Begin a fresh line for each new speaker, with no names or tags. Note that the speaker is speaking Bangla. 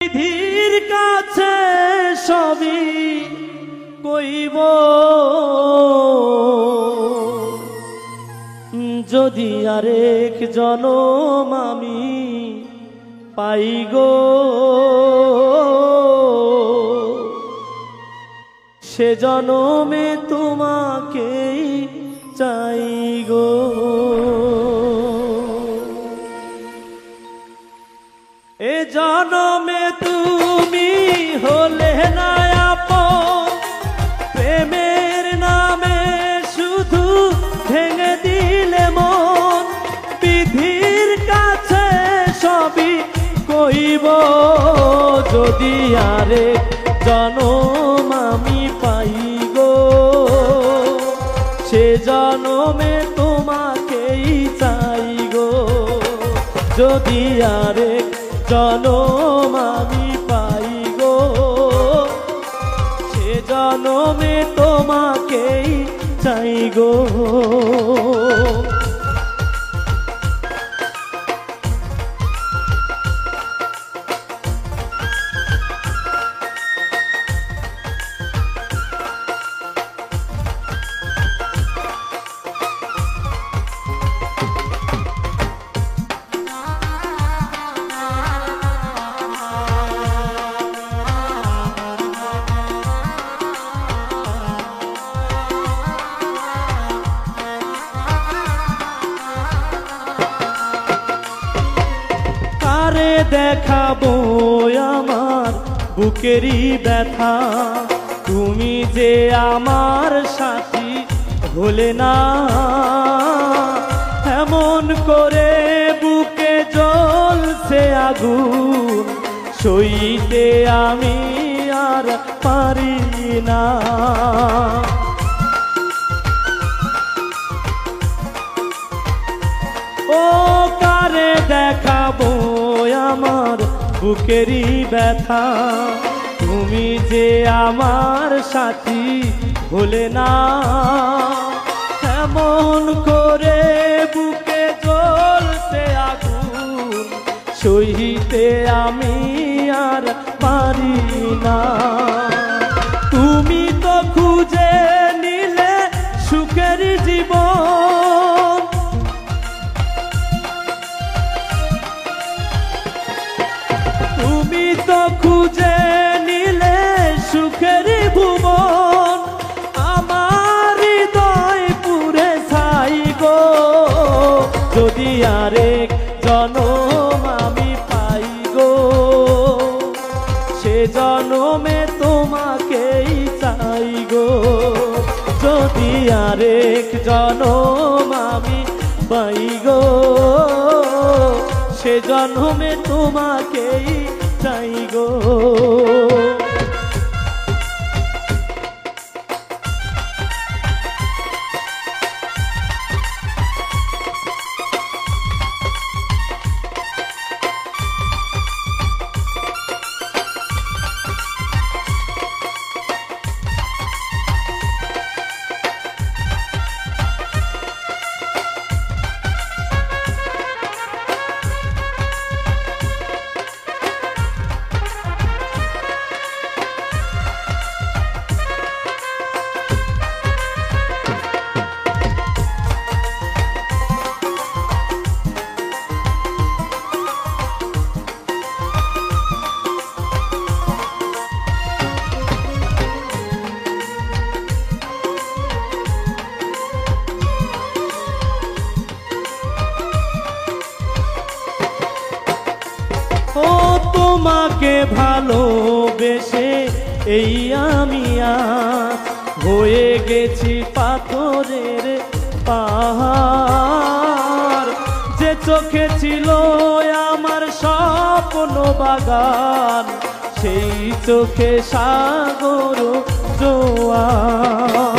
বিধির কাছে সবই কইব, যদি আরেক জনম আমি পাই গো, সে জনমে তোমাকেই চাই গো। এ জনমে তুমি হলে না আপন, প্রেমের নামে শুধু ভেঙে দিলে মন। বিধির কাছে সবই কইব, যদি আরেক জনম আমি পাই গো, সে জনমে তোমাকেই চাই গো। যদি আরেক জনম আমি পাই গো, সে জনমে তোমাকেই চাই গো। দেখাবো আমার বুকেরই ব্যথা, তুমি যে আমার সাথী হলে না। এমন করে বুকে জ্বলছে আগুন, সইতে আমি আর পারি না। ও কারে দেখাবো আমার বুকেরই ব্যথা, তুমি যে আমার সাথী হলে না। এমন করে বুকে জ্বলছে আগুন, সইতে আমি আর পারি না। তুমি তো খুঁজে নিলে সুখের জীবন, তুমি তো খুঁজে নিলে সুখের ভুবন। আমার হৃদয় পুরে ছাই গো, যদি আরেক জনম আমি পাই গো, সে জনমে তোমাকেই চাই গো। যদি আরেক জনম আমি পাই গো, সে জন্মে তোমাকেই চাই গো। ও তোমাকে ভালোবেসে এই আমি হয়ে গেছি পাথরের পাহাড়। যে চোখে ছিল আমার স্বপ্ন বাগান, সেই চোখে সাগর জোয়ার।